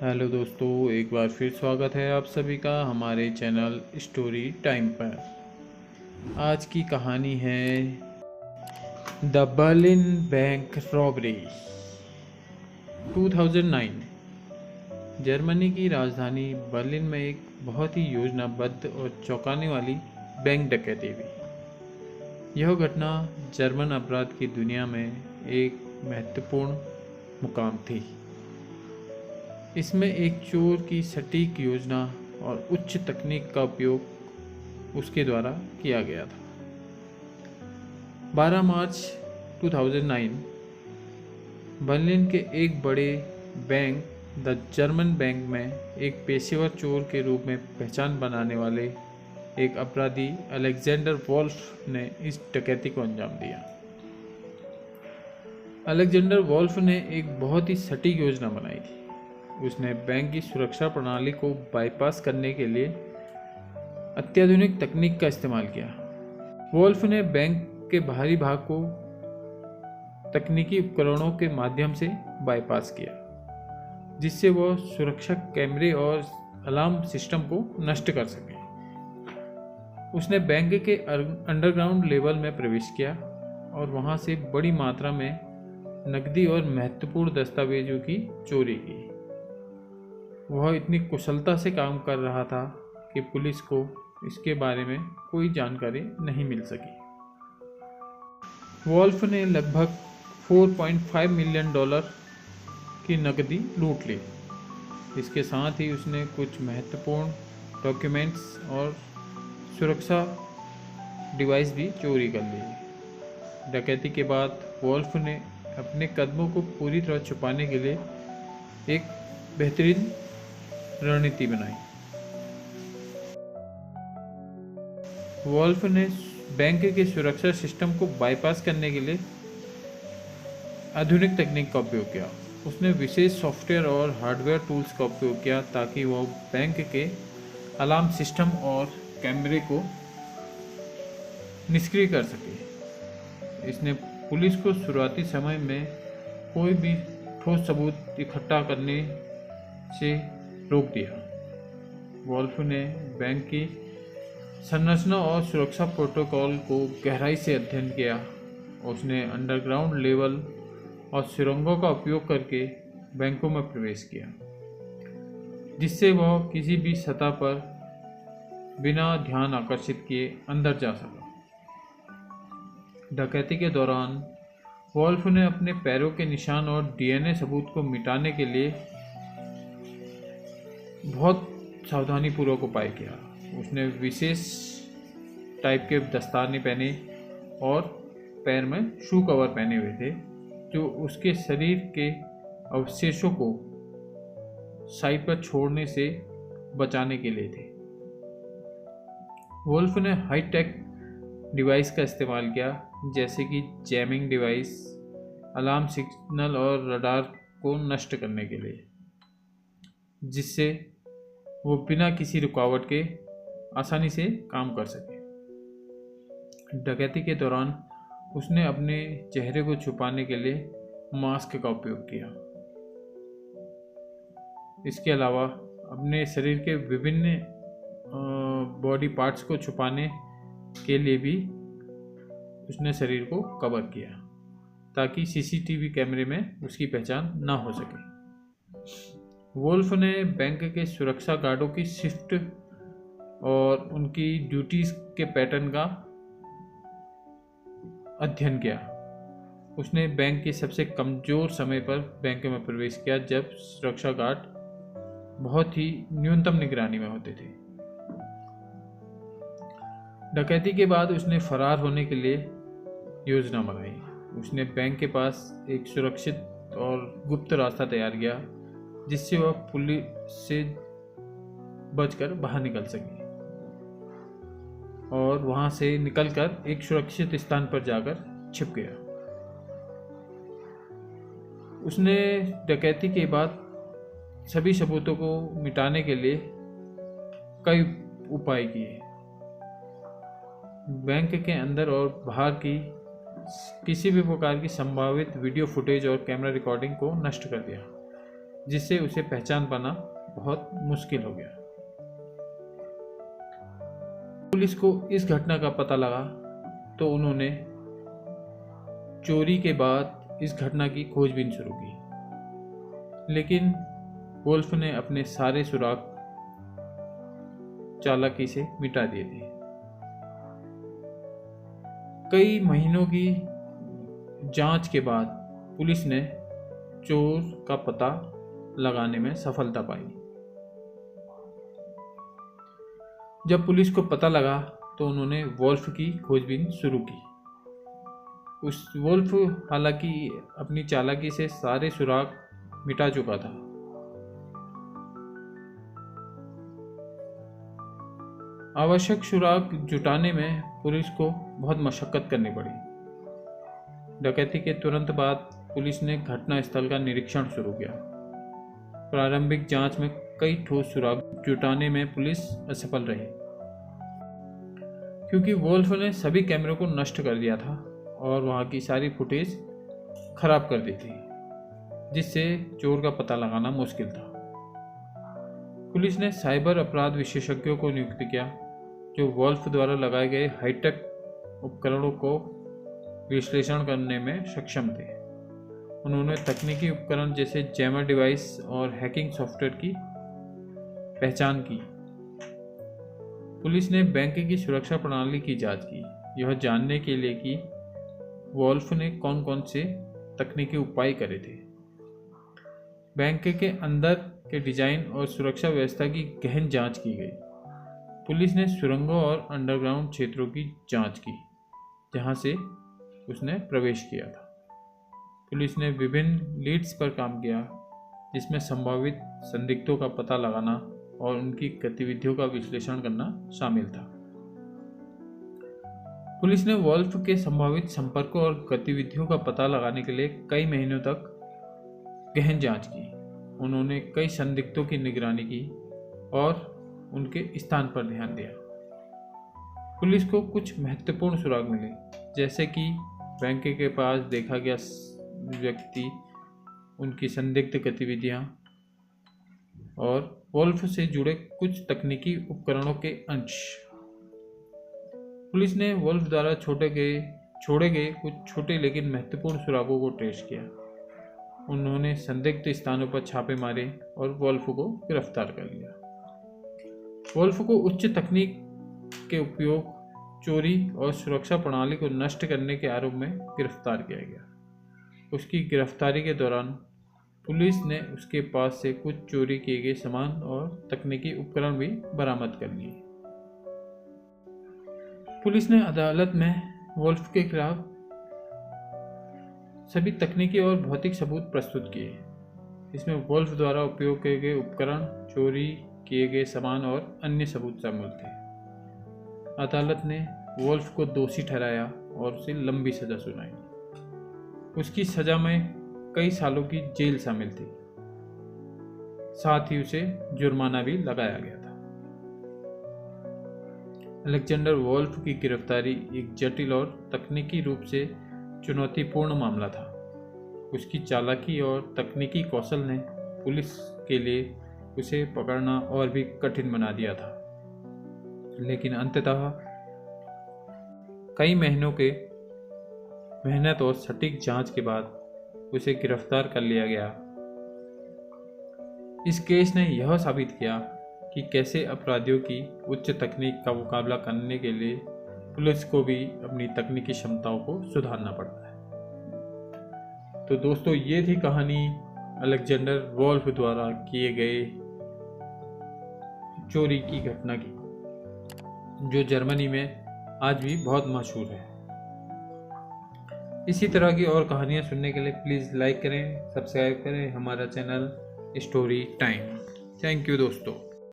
Hello दोस्तों, एक बार फिर स्वागत है आप सभी का हमारे चैनल स्टोरी टाइम पर। आज की कहानी है the Berlin bank robbery. 2009 Germany की राजधानी बर्लिन में एक बहुत ही योजनाबद्ध और चौंकाने वाली बैंक डकैती हुई। यह घटना जर्मन अपराध की दुनिया में एक महत्वपूर्ण मुकाम थी। इसमें एक चोर की सटीक योजना और उच्च तकनीक का उपयोग उसके द्वारा किया गया था। 12 मार्च 2009 बर्लिन के एक बड़े बैंक द जर्मन बैंक में एक पेशेवर चोर के रूप में पहचान बनाने वाले एक अपराधी अलेक्जेंडर वोल्फ ने इस डकैती को अंजाम दिया। अलेक्जेंडर वोल्फ ने एक बहुत ही सटीक योजना बनाई थी। उसने बैंक की सुरक्षा प्रणाली को बाईपास करने के लिए अत्याधुनिक तकनीक का इस्तेमाल किया। वोल्फ ने बैंक के बाहरी भाग को तकनीकी उपकरणों के माध्यम से बाईपास किया, जिससे वह सुरक्षा कैमरे और अलार्म सिस्टम को नष्ट कर सके। उसने बैंक के अंडरग्राउंड लेवल में प्रवेश किया और वहां से बड़ी मात्रा में नकदी और महत्वपूर्ण दस्तावेजों की चोरी की। वह इतनी कुशलता से काम कर रहा था कि पुलिस को इसके बारे में कोई जानकारी नहीं मिल सकी। वोल्फ ने लगभग 4.5 मिलियन डॉलर की नकदी लूट ली। इसके साथ ही उसने कुछ महत्वपूर्ण डॉक्यूमेंट्स और सुरक्षा डिवाइस भी चोरी कर ली। डकैती के बाद वोल्फ ने अपने कदमों को पूरी तरह छुपाने के लिए एक बेहतरीन रणनीति बनाई। वोल्फ ने बैंक के सुरक्षा सिस्टम को बाईपास करने के लिए आधुनिक तकनीक का उपयोग किया। उसने विशेष सॉफ्टवेयर और हार्डवेयर टूल्स का उपयोग किया ताकि वह बैंक के अलार्म सिस्टम और कैमरे को निष्क्रिय कर सके। इसने पुलिस को शुरुआती समय में कोई भी ठोस सबूत इकट्ठा करने से रोक दिया। वोल्फ ने बैंक की संरचना और सुरक्षा प्रोटोकॉल को गहराई से अध्ययन किया। उसने अंडरग्राउंड लेवल और सुरंगों का उपयोग करके बैंकों में प्रवेश किया, जिससे वह किसी भी सतह पर बिना ध्यान आकर्षित किए अंदर जा सका। डकैती के दौरान वोल्फ ने अपने पैरों के निशान और डीएनए सबूत को मिटाने के लिए बहुत सावधानीपूर्वक उपाय किया। उसने विशेष टाइप के दस्ताने पहने और पैर में शू कवर पहने हुए थे, जो उसके शरीर के अवशेषों को साइड पर छोड़ने से बचाने के लिए थे। वोल्फ ने हाई टेक डिवाइस का इस्तेमाल किया, जैसे कि जैमिंग डिवाइस, अलार्म सिग्नल और रडार को नष्ट करने के लिए, जिससे वो बिना किसी रुकावट के आसानी से काम कर सके। डकैती के दौरान उसने अपने चेहरे को छुपाने के लिए मास्क का उपयोग किया। इसके अलावा अपने शरीर के विभिन्न बॉडी पार्ट्स को छुपाने के लिए भी उसने शरीर को कवर किया, ताकि सीसीटीवी कैमरे में उसकी पहचान ना हो सके। वोल्फ ने बैंक के सुरक्षा गार्डों की शिफ्ट और उनकी ड्यूटीज के पैटर्न का अध्ययन किया। उसने बैंक के सबसे कमजोर समय पर बैंक में प्रवेश किया, जब सुरक्षा गार्ड बहुत ही न्यूनतम निगरानी में होते थे। डकैती के बाद उसने फरार होने के लिए योजना बनाई। उसने बैंक के पास एक सुरक्षित और गुप्त रास्ता तैयार किया, जिससे वह पुलिस से बचकर बाहर निकल सके और वहां से निकलकर एक सुरक्षित स्थान पर जाकर छिप गया। उसने डकैती के बाद सभी सबूतों को मिटाने के लिए कई उपाय किए। बैंक के अंदर और बाहर की किसी भी प्रकार की संभावित वीडियो फुटेज और कैमरा रिकॉर्डिंग को नष्ट कर दिया। जिससे उसे पहचान पाना बहुत मुश्किल हो गया। पुलिस को इस घटना का पता लगा तो उन्होंने चोरी के बाद इस घटना की खोजबीन शुरू की, लेकिन वोल्फ ने अपने सारे सुराग चालाकी से मिटा दिए थे। कई महीनों की जांच के बाद पुलिस ने चोर का पता लगाने में सफलता पाई। जब पुलिस को पता लगा तो उन्होंने वोल्फ की खोजबीन शुरू की। उस वोल्फ हालांकि अपनी चालाकी से सारे सुराग मिटा चुका था। आवश्यक सुराग जुटाने में पुलिस को बहुत मशक्कत करनी पड़ी। डकैती के तुरंत बाद पुलिस ने घटनास्थल का निरीक्षण शुरू किया। प्रारंभिक जांच में कई ठोस सुराग जुटाने में पुलिस असफल रही, क्योंकि वोल्फ ने सभी कैमरों को नष्ट कर दिया था और वहां की सारी फुटेज खराब कर दी थी, जिससे चोर का पता लगाना मुश्किल था। पुलिस ने साइबर अपराध विशेषज्ञों को नियुक्त किया जो वोल्फ द्वारा लगाए गए हाईटेक उपकरणों को विश्लेषण करने में सक्षम थे। उन्होंने तकनीकी उपकरण जैसे जैमर डिवाइस और हैकिंग सॉफ्टवेयर की पहचान की। पुलिस ने बैंक की सुरक्षा प्रणाली की जांच की, यह जानने के लिए कि वोल्फ ने कौन कौन से तकनीकी उपाय करे थे। बैंक के अंदर के डिजाइन और सुरक्षा व्यवस्था की गहन जांच की गई। पुलिस ने सुरंगों और अंडरग्राउंड क्षेत्रों की जांच की जहां से उसने प्रवेश किया था। पुलिस ने विभिन्न लीड्स पर काम किया जिसमें संभावित संदिग्धों का पता लगाना और उनकी गतिविधियों का विश्लेषण करना शामिल था। पुलिस ने वोल्फ के संभावित संपर्कों और गतिविधियों का पता लगाने के लिए कई महीनों तक गहन जांच की। उन्होंने कई संदिग्धों की निगरानी की और उनके स्थान पर ध्यान दिया। पुलिस को कुछ महत्वपूर्ण सुराग मिले, जैसे कि बैंक के पास देखा गया व्यक्ति, उनकी संदिग्ध गतिविधियां और वोल्फ से जुड़े कुछ तकनीकी उपकरणों के अंश। पुलिस ने वोल्फ द्वारा छोड़े गए कुछ छोटे लेकिन महत्वपूर्ण सुरागों को ट्रेस किया। उन्होंने संदिग्ध स्थानों पर छापे मारे और वोल्फ को गिरफ्तार कर लिया। वोल्फ को उच्च तकनीक के उपयोग, चोरी और सुरक्षा प्रणाली को नष्ट करने के आरोप में गिरफ्तार किया गया। उसकी गिरफ्तारी के दौरान पुलिस ने उसके पास से कुछ चोरी किए गए सामान और तकनीकी उपकरण भी बरामद कर लिए। पुलिस ने अदालत में वोल्फ के खिलाफ सभी तकनीकी और भौतिक सबूत प्रस्तुत किए। इसमें वोल्फ द्वारा उपयोग किए गए उपकरण, चोरी किए गए सामान और अन्य सबूत शामिल थे। अदालत ने वोल्फ को दोषी ठहराया और उसे लंबी सजा सुनाई। उसकी सजा में कई सालों की जेल शामिल थी, साथ ही उसे जुर्माना भी लगाया गया था। अलेक्जेंडर वोल्फ की गिरफ्तारी एक जटिल और तकनीकी रूप से चुनौतीपूर्ण मामला था। उसकी चालाकी और तकनीकी कौशल ने पुलिस के लिए उसे पकड़ना और भी कठिन बना दिया था, लेकिन अंततः कई महीनों के मेहनत और सटीक जांच के बाद उसे गिरफ्तार कर लिया गया। इस केस ने यह साबित किया कि कैसे अपराधियों की उच्च तकनीक का मुकाबला करने के लिए पुलिस को भी अपनी तकनीकी क्षमताओं को सुधारना पड़ता है। तो दोस्तों, ये थी कहानी अलेक्जेंडर वोल्फ द्वारा किए गए चोरी की घटना की, जो जर्मनी में आज भी बहुत मशहूर है। इसी तरह की और कहानियाँ सुनने के लिए प्लीज़ लाइक करें, सब्सक्राइब करें हमारा channel story time. Thank you दोस्तों।